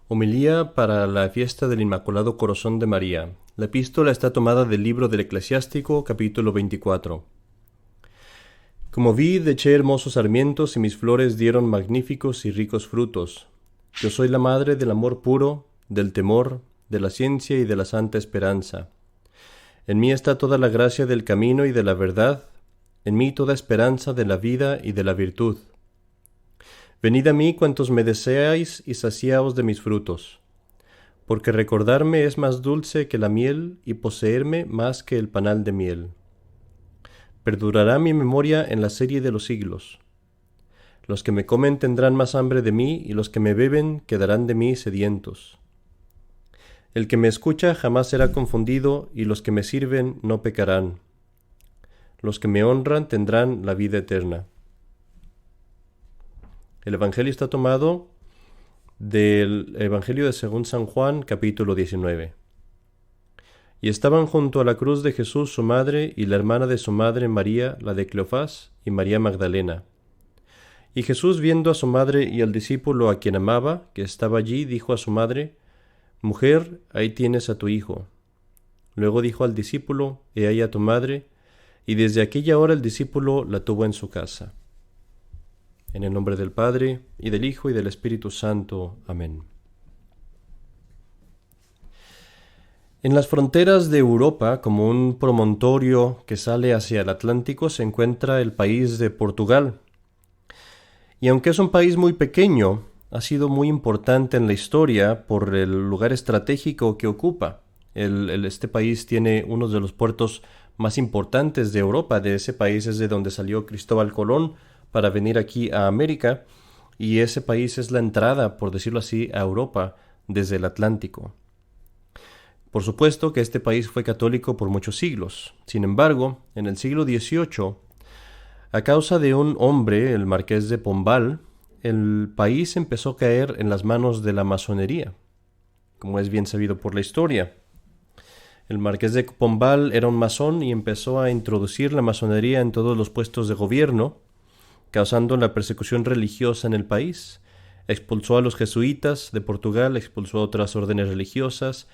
Homilía para la fiesta del Inmaculado Corazón de María. La epístola está tomada del libro del Eclesiástico, capítulo 24. Como vid eché hermosos sarmientos y mis flores dieron magníficos y ricos frutos. Yo soy la madre del amor puro, del temor, de la ciencia y de la santa esperanza. En mí está toda la gracia del camino y de la verdad, en mí toda esperanza de la vida y de la virtud. Venid a mí cuantos me deseáis y saciaos de mis frutos, porque recordarme es más dulce que la miel y poseerme más que el panal de miel. Perdurará mi memoria en la serie de los siglos. Los que me comen tendrán más hambre de mí y los que me beben quedarán de mí sedientos. El que me escucha jamás será confundido y los que me sirven no pecarán. Los que me honran tendrán la vida eterna. El Evangelio está tomado del Evangelio de según San Juan, capítulo 19. Y estaban junto a la cruz de Jesús su madre y la hermana de su madre María, la de Cleofás, y María Magdalena. Y Jesús, viendo a su madre y al discípulo a quien amaba, que estaba allí, dijo a su madre: Mujer, ahí tienes a tu hijo. Luego dijo al discípulo: He ahí a tu madre, y desde aquella hora el discípulo la tuvo en su casa. En el nombre del Padre, y del Hijo, y del Espíritu Santo. Amén. En las fronteras de Europa, como un promontorio que sale hacia el Atlántico, se encuentra el país de Portugal. Y aunque es un país muy pequeño, ha sido muy importante en la historia por el lugar estratégico que ocupa. Este país tiene uno de los puertos más importantes de Europa. De ese país es de donde salió Cristóbal Colón para venir aquí a América, y ese país es la entrada, por decirlo así, a Europa desde el Atlántico. Por supuesto que este país fue católico por muchos siglos. Sin embargo, en el siglo XVIII, a causa de un hombre, el marqués de Pombal, el país empezó a caer en las manos de la masonería, como es bien sabido por la historia. El marqués de Pombal era un masón y empezó a introducir la masonería en todos los puestos de gobierno, causando la persecución religiosa en el país. Expulsó a los jesuitas de Portugal, expulsó a otras órdenes religiosas,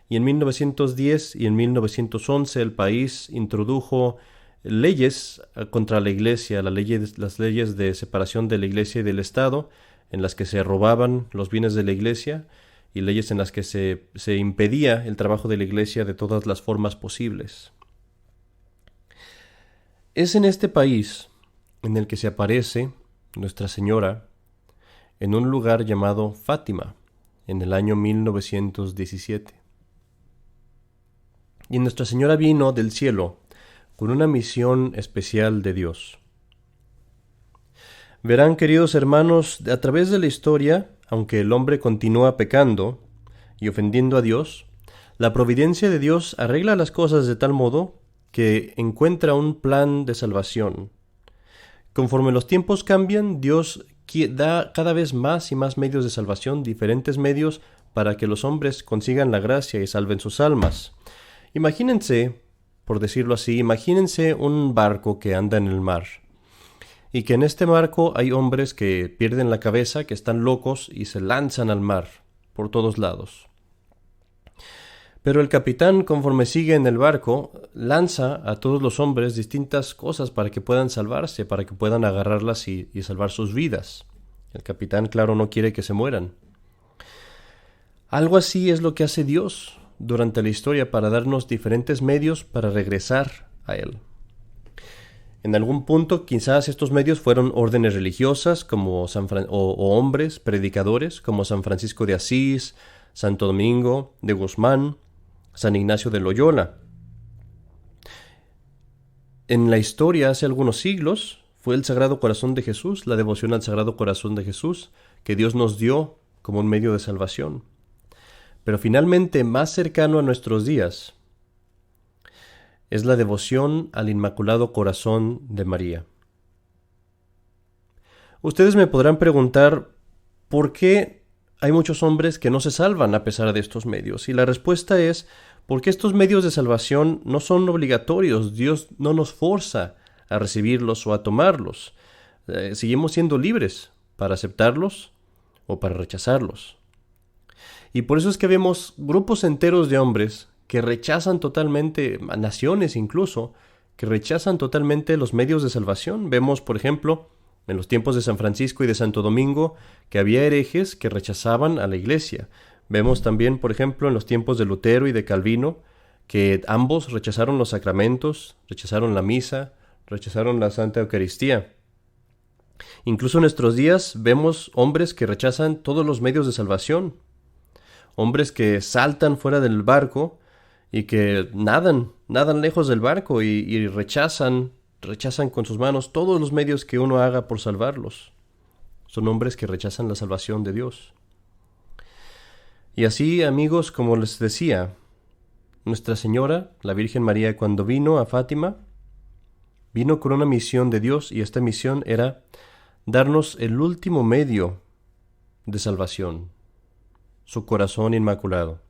y en 1910 y en 1911 el país introdujo leyes contra la Iglesia, las leyes de separación de la Iglesia y del Estado, en las que se robaban los bienes de la Iglesia, y leyes en las que se impedía el trabajo de la Iglesia de todas las formas posibles. Es en este país en el que se aparece Nuestra Señora en un lugar llamado Fátima, en el año 1917. Y Nuestra Señora vino del cielo con una misión especial de Dios. Verán, queridos hermanos, a través de la historia, aunque el hombre continúa pecando y ofendiendo a Dios, la providencia de Dios arregla las cosas de tal modo que encuentra un plan de salvación. Conforme los tiempos cambian, Dios da cada vez más y más medios de salvación, diferentes medios para que los hombres consigan la gracia y salven sus almas. Imagínense, por decirlo así, imagínense un barco que anda en el mar, y que en este barco hay hombres que pierden la cabeza, que están locos y se lanzan al mar por todos lados. Pero el capitán, conforme sigue en el barco, lanza a todos los hombres distintas cosas para que puedan salvarse, para que puedan agarrarlas y salvar sus vidas. El capitán, claro, no quiere que se mueran. Algo así es lo que hace Dios durante la historia para darnos diferentes medios para regresar a Él. En algún punto, quizás estos medios fueron órdenes religiosas como o hombres, predicadores, como San Francisco de Asís, Santo Domingo de Guzmán, San Ignacio de Loyola. En la historia, hace algunos siglos, fue el Sagrado Corazón de Jesús, la devoción al Sagrado Corazón de Jesús, que Dios nos dio como un medio de salvación. Pero finalmente, más cercano a nuestros días, es la devoción al Inmaculado Corazón de María. Ustedes me podrán preguntar, ¿por qué hay muchos hombres que no se salvan a pesar de estos medios? Y la respuesta es porque estos medios de salvación no son obligatorios. Dios no nos forza a recibirlos o a tomarlos. Seguimos siendo libres para aceptarlos o para rechazarlos. Y por eso es que vemos grupos enteros de hombres que rechazan totalmente, naciones incluso, que rechazan totalmente los medios de salvación. Vemos, por ejemplo, en los tiempos de San Francisco y de Santo Domingo, que había herejes que rechazaban a la iglesia. Vemos también, por ejemplo, en los tiempos de Lutero y de Calvino, que ambos rechazaron los sacramentos, rechazaron la misa, rechazaron la Santa Eucaristía. Incluso en nuestros días vemos hombres que rechazan todos los medios de salvación, hombres que saltan fuera del barco y que nadan lejos del barco y rechazan con sus manos todos los medios que uno haga por salvarlos. Son hombres que rechazan la salvación de Dios. Y así, amigos, como les decía, Nuestra Señora, la Virgen María, cuando vino a Fátima, vino con una misión de Dios, y esta misión era darnos el último medio de salvación, su corazón inmaculado.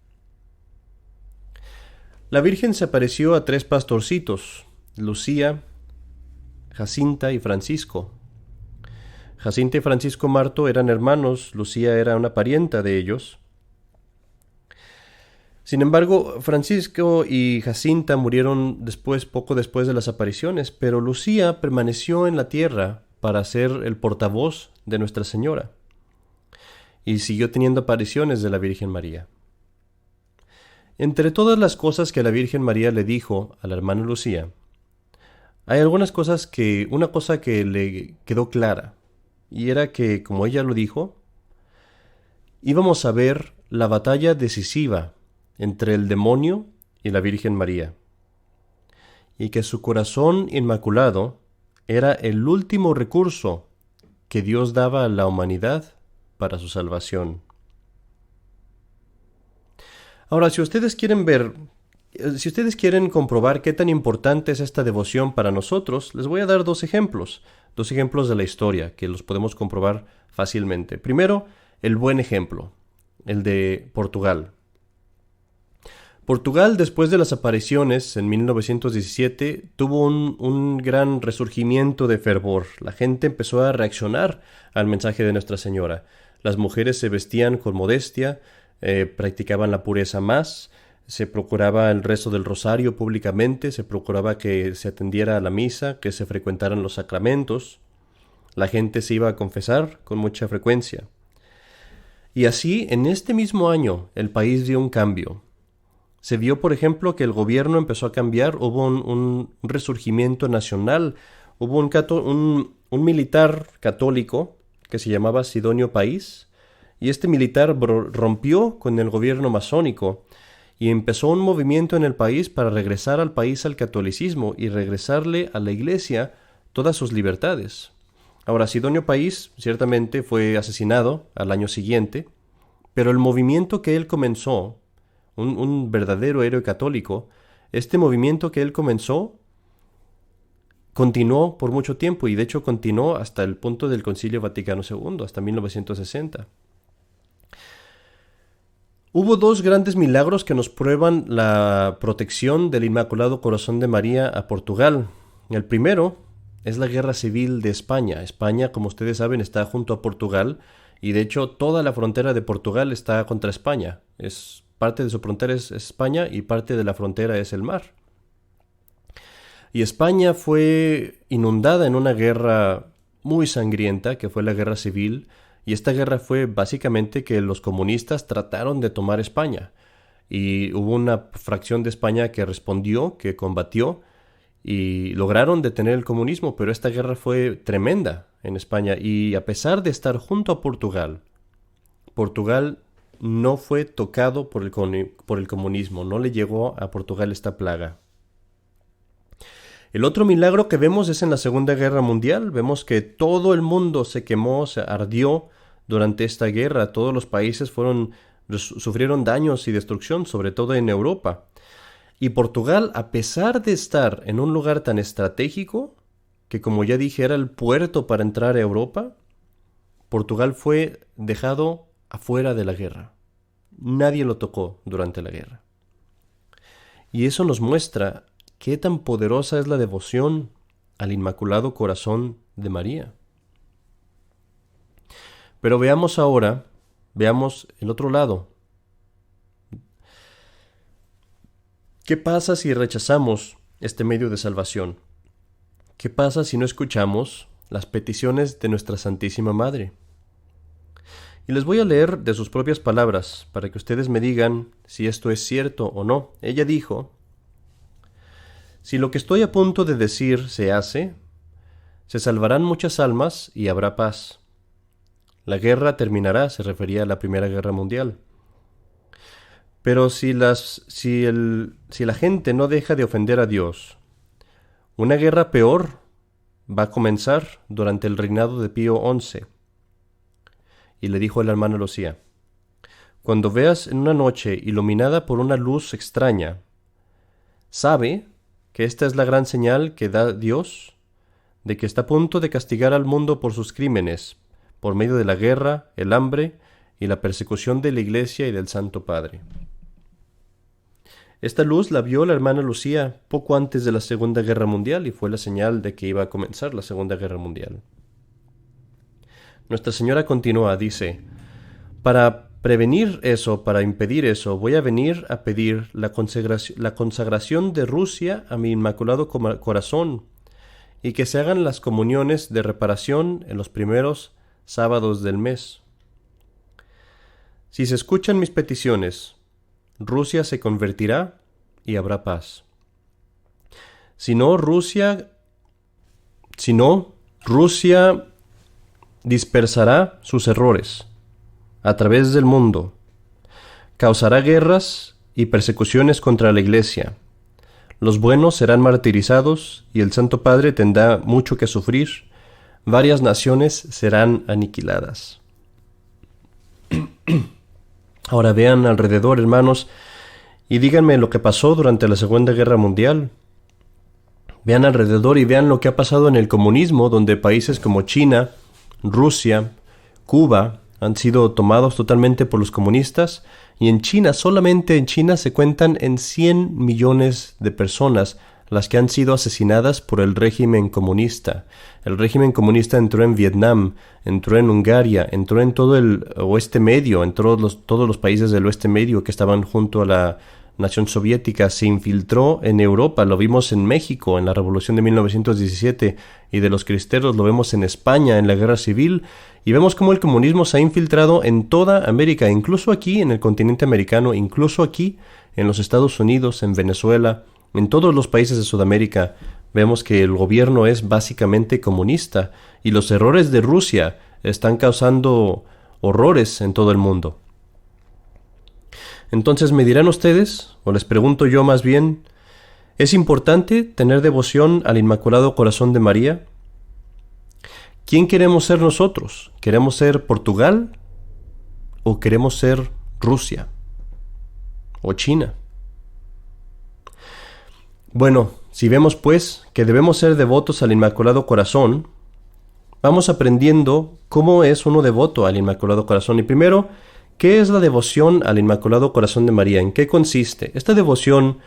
La Virgen se apareció a 3 pastorcitos, Lucía, Jacinta y Francisco. Jacinta y Francisco Marto eran hermanos, Lucía era una parienta de ellos. Sin embargo, Francisco y Jacinta murieron poco después de las apariciones, pero Lucía permaneció en la tierra para ser el portavoz de Nuestra Señora y siguió teniendo apariciones de la Virgen María. Entre todas las cosas que la Virgen María le dijo a la hermana Lucía, hay una cosa que le quedó clara, y era que, como ella lo dijo, íbamos a ver la batalla decisiva entre el demonio y la Virgen María, y que su corazón inmaculado era el último recurso que Dios daba a la humanidad para su salvación. Ahora, si ustedes quieren comprobar qué tan importante es esta devoción para nosotros, les voy a dar dos ejemplos de la historia que los podemos comprobar fácilmente. Primero, el buen ejemplo, el de Portugal. Portugal, después de las apariciones en 1917, tuvo un gran resurgimiento de fervor. La gente empezó a reaccionar al mensaje de Nuestra Señora. Las mujeres se vestían con modestia, practicaban la pureza más, se procuraba el rezo del rosario públicamente, se procuraba que se atendiera a la misa, que se frecuentaran los sacramentos. La gente se iba a confesar con mucha frecuencia. Y así, en este mismo año, el país dio un cambio. Se vio, por ejemplo, que el gobierno empezó a cambiar, hubo un resurgimiento nacional, hubo un militar católico que se llamaba Sidonio Pais, y este militar rompió con el gobierno masónico y empezó un movimiento en el país para regresar al país al catolicismo y regresarle a la iglesia todas sus libertades. Ahora, Sidonio Pais ciertamente fue asesinado al año siguiente, pero el movimiento que él comenzó, un verdadero héroe católico, este movimiento que él comenzó continuó por mucho tiempo y de hecho continuó hasta el punto del Concilio Vaticano II, hasta 1960. Hubo 2 grandes milagros que nos prueban la protección del Inmaculado Corazón de María a Portugal. El primero es la Guerra Civil de España. España, como ustedes saben, está junto a Portugal y de hecho toda la frontera de Portugal está contra España. Parte de su frontera es España y parte de la frontera es el mar. Y España fue inundada en una guerra muy sangrienta, que fue la Guerra Civil, y esta guerra fue básicamente que los comunistas trataron de tomar España. Y hubo una fracción de España que respondió, que combatió, y lograron detener el comunismo, pero esta guerra fue tremenda en España. Y a pesar de estar junto a Portugal, Portugal no fue tocado por el comunismo, no le llegó a Portugal esta plaga. El otro milagro que vemos es en la Segunda Guerra Mundial. Vemos que todo el mundo se quemó, se ardió durante esta guerra. Todos los países sufrieron daños y destrucción, sobre todo en Europa. Y Portugal, a pesar de estar en un lugar tan estratégico, que como ya dije era el puerto para entrar a Europa, Portugal fue dejado afuera de la guerra. Nadie lo tocó durante la guerra. Y eso nos muestra qué tan poderosa es la devoción al Inmaculado Corazón de María. Pero veamos el otro lado, ¿Qué pasa si rechazamos este medio de salvación? ¿Qué pasa si no escuchamos las peticiones de nuestra Santísima Madre? Y les voy a leer de sus propias palabras para que ustedes me digan si esto es cierto o no. Ella dijo: si lo que estoy a punto de decir se hace, se salvarán muchas almas y habrá paz. La guerra terminará, se refería a la Primera Guerra Mundial. Pero si la gente no deja de ofender a Dios, una guerra peor va a comenzar durante el reinado de Pío XI. Y le dijo el hermano Lucía: cuando veas en una noche iluminada por una luz extraña, sabe que esta es la gran señal que da Dios de que está a punto de castigar al mundo por sus crímenes, por medio de la guerra, el hambre y la persecución de la Iglesia y del Santo Padre. Esta luz la vio la hermana Lucía poco antes de la Segunda Guerra Mundial y fue la señal de que iba a comenzar la Segunda Guerra Mundial. Nuestra Señora continúa, dice: para prevenir eso, para impedir eso, voy a venir a pedir la consagración de Rusia a mi Inmaculado Corazón y que se hagan las comuniones de reparación en los primeros sábados del mes. Si se escuchan mis peticiones, Rusia se convertirá y habrá paz. Si no, Rusia dispersará sus errores a través del mundo, causará guerras y persecuciones contra la Iglesia. Los buenos serán martirizados y el Santo Padre tendrá mucho que sufrir. Varias naciones serán aniquiladas. Ahora vean alrededor, hermanos, y díganme lo que pasó durante la Segunda Guerra Mundial. Vean alrededor y vean lo que ha pasado en el comunismo, donde países como China, Rusia, Cuba han sido tomados totalmente por los comunistas, y en China, solamente en China, se cuentan en 100 millones de personas las que han sido asesinadas por el régimen comunista. El régimen comunista entró en Vietnam, entró en Hungría, entró en todo el oeste medio, en todos los países del oeste medio que estaban junto a la nación soviética, se infiltró en Europa, lo vimos en México en la Revolución de 1917 y de los cristeros, lo vemos en España en la Guerra Civil, y vemos cómo el comunismo se ha infiltrado en toda América, incluso aquí en el continente americano, incluso aquí en los Estados Unidos, en Venezuela, en todos los países de Sudamérica. Vemos que el gobierno es básicamente comunista y los errores de Rusia están causando horrores en todo el mundo. Entonces me dirán ustedes, o les pregunto yo más bien, ¿es importante tener devoción al Inmaculado Corazón de María? ¿Quién queremos ser nosotros? ¿Queremos ser Portugal o queremos ser Rusia o China? Bueno, si vemos pues que debemos ser devotos al Inmaculado Corazón, vamos aprendiendo cómo es uno devoto al Inmaculado Corazón. Y primero, ¿qué es la devoción al Inmaculado Corazón de María? ¿En qué consiste? Esta devoción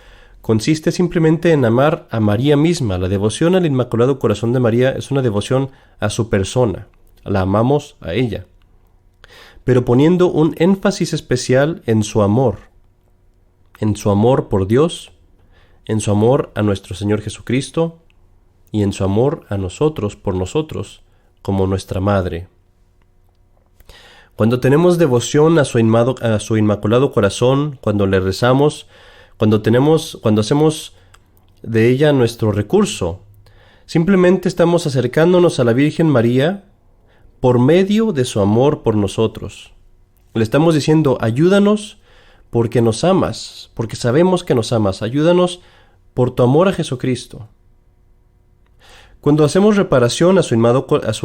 consiste simplemente en amar a María misma. La devoción al Inmaculado Corazón de María es una devoción a su persona. La amamos a ella, pero poniendo un énfasis especial en su amor por Dios, en su amor a nuestro Señor Jesucristo y en su amor a nosotros, por nosotros, como nuestra Madre. Cuando tenemos devoción a su Inmaculado Corazón, cuando le rezamos, cuando hacemos de ella nuestro recurso, simplemente estamos acercándonos a la Virgen María por medio de su amor por nosotros. Le estamos diciendo: ayúdanos porque nos amas, porque sabemos que nos amas, ayúdanos por tu amor a Jesucristo. Cuando hacemos reparación a su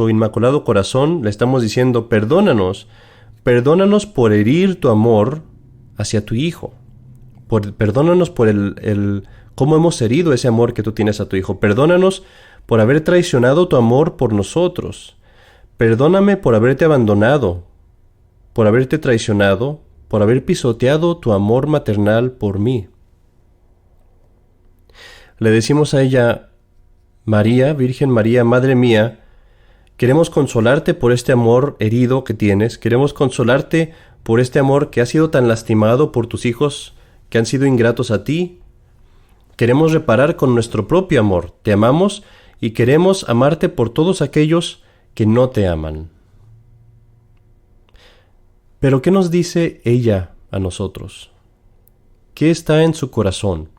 Inmaculado Corazón, le estamos diciendo: perdónanos por herir tu amor hacia tu Hijo. Perdónanos por cómo hemos herido ese amor que tú tienes a tu Hijo. Perdónanos por haber traicionado tu amor por nosotros. Perdóname por haberte abandonado, por haberte traicionado, por haber pisoteado tu amor maternal por mí. Le decimos a ella: María, Virgen María, Madre mía, queremos consolarte por este amor herido que tienes, queremos consolarte por este amor que ha sido tan lastimado por tus hijos que han sido ingratos a ti, Queremos reparar con nuestro propio amor. Te amamos y queremos amarte por todos aquellos que no te aman. Pero ¿qué nos dice ella a nosotros? ¿Qué está en su corazón?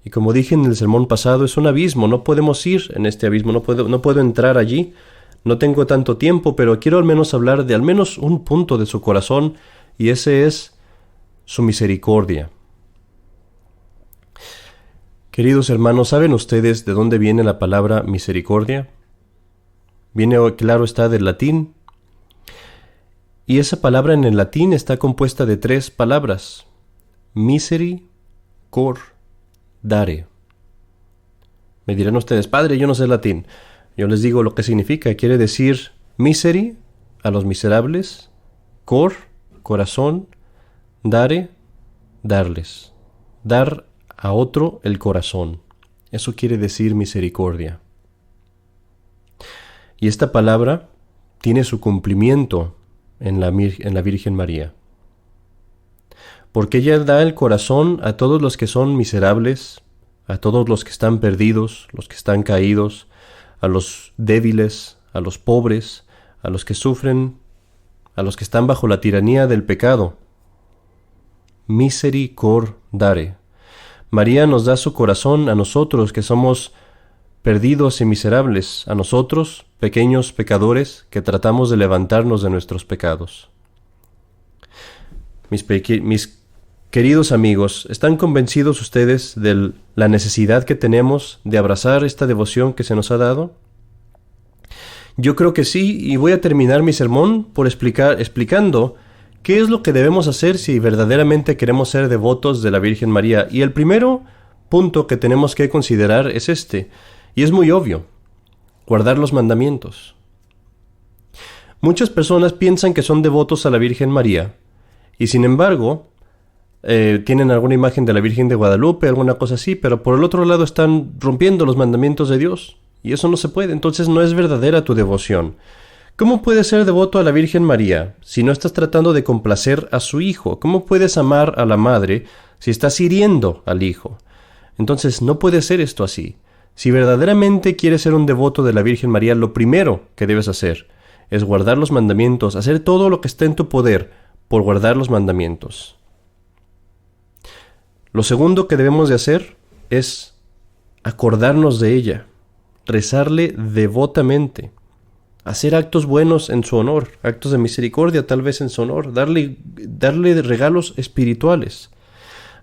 Y como dije en el sermón pasado, es un abismo, no podemos ir en este abismo, no puedo entrar allí, no tengo tanto tiempo, pero quiero al menos hablar de al menos un punto de su corazón, y ese es su misericordia. Queridos hermanos, ¿saben ustedes de dónde viene la palabra misericordia? Viene, claro está, del latín, y esa palabra en el latín está compuesta de 3 palabras: miseri, cor, dare. Me dirán ustedes, padre, yo no sé latín. Yo les digo lo que significa. Quiere decir miseri, a los miserables, cor, corazón, dare, darles. Dar a otro el corazón. Eso quiere decir misericordia. Y esta palabra tiene su cumplimiento en la Virgen María. Porque ella da el corazón a todos los que son miserables, a todos los que están perdidos, los que están caídos, a los débiles, a los pobres, a los que sufren, a los que están bajo la tiranía del pecado. Misericordare. María nos da su corazón a nosotros que somos perdidos y miserables, a nosotros, pequeños pecadores, que tratamos de levantarnos de nuestros pecados. Mis queridos amigos, ¿están convencidos ustedes de la necesidad que tenemos de abrazar esta devoción que se nos ha dado? Yo creo que sí, y voy a terminar mi sermón por explicando qué es lo que debemos hacer si verdaderamente queremos ser devotos de la Virgen María. Y el primero punto que tenemos que considerar es este, y es muy obvio: guardar los mandamientos. Muchas personas piensan que son devotos a la Virgen María, y sin embargo, tienen alguna imagen de la Virgen de Guadalupe, alguna cosa así, pero por el otro lado están rompiendo los mandamientos de Dios, y eso no se puede. Entonces no es verdadera tu devoción. ¿Cómo puedes ser devoto a la Virgen María si no estás tratando de complacer a su hijo? ¿Cómo puedes amar a la madre si estás hiriendo al hijo? Entonces no puede ser esto así. Si verdaderamente quieres ser un devoto de la Virgen María, lo primero que debes hacer es guardar los mandamientos, hacer todo lo que esté en tu poder por guardar los mandamientos. Lo segundo que debemos de hacer es acordarnos de ella, rezarle devotamente, hacer actos buenos en su honor, actos de misericordia tal vez en su honor, darle regalos espirituales.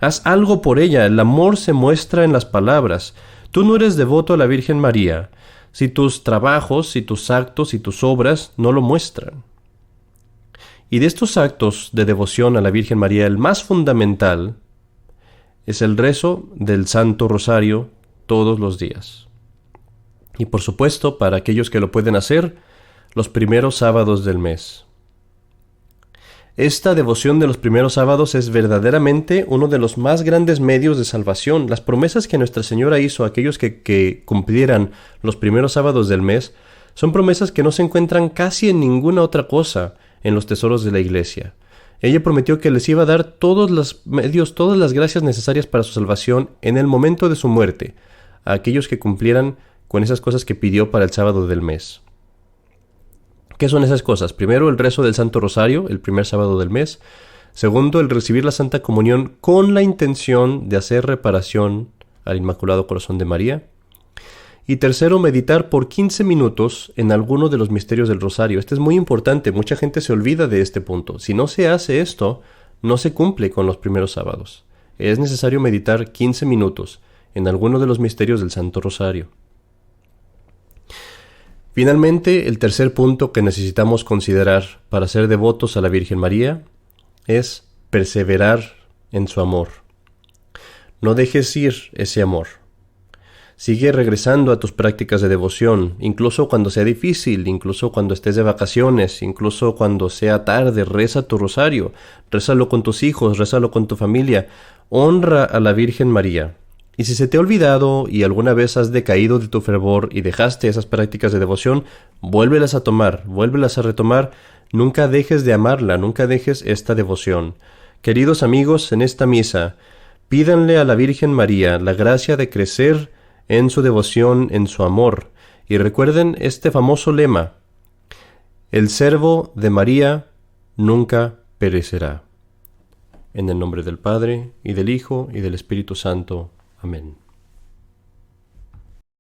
Haz algo por ella. El amor se muestra en las palabras. Tú no eres devoto a la Virgen María si tus trabajos, si tus actos y tus obras no lo muestran. Y de estos actos de devoción a la Virgen María, el más fundamental es el rezo del Santo Rosario todos los días. Y por supuesto, para aquellos que lo pueden hacer, los primeros sábados del mes. Esta devoción de los primeros sábados es verdaderamente uno de los más grandes medios de salvación. Las promesas que Nuestra Señora hizo a aquellos que cumplieran los primeros sábados del mes son promesas que no se encuentran casi en ninguna otra cosa en los tesoros de la Iglesia. Ella prometió que les iba a dar todos los medios, todas las gracias necesarias para su salvación en el momento de su muerte, a aquellos que cumplieran con esas cosas que pidió para el sábado del mes. ¿Qué son esas cosas? Primero, el rezo del Santo Rosario, el primer sábado del mes. Segundo, el recibir la Santa Comunión con la intención de hacer reparación al Inmaculado Corazón de María. Y tercero, meditar por 15 minutos en alguno de los misterios del Rosario. Este es muy importante, mucha gente se olvida de este punto. Si no se hace esto, no se cumple con los primeros sábados. Es necesario meditar 15 minutos en alguno de los misterios del Santo Rosario. Finalmente, el tercer punto que necesitamos considerar para ser devotos a la Virgen María es perseverar en su amor. No dejes ir ese amor. Sigue regresando a tus prácticas de devoción, incluso cuando sea difícil, incluso cuando estés de vacaciones, incluso cuando sea tarde. Reza tu rosario, rézalo con tus hijos, rézalo con tu familia. Honra a la Virgen María. Y si se te ha olvidado y alguna vez has decaído de tu fervor y dejaste esas prácticas de devoción, vuélvelas a tomar, vuélvelas a retomar. Nunca dejes de amarla, nunca dejes esta devoción. Queridos amigos, en esta misa, Pídanle a la Virgen María la gracia de crecer en su devoción, en su amor, y recuerden este famoso lema: el servo de María nunca perecerá. En el nombre del Padre, y del Hijo, y del Espíritu Santo. Amén.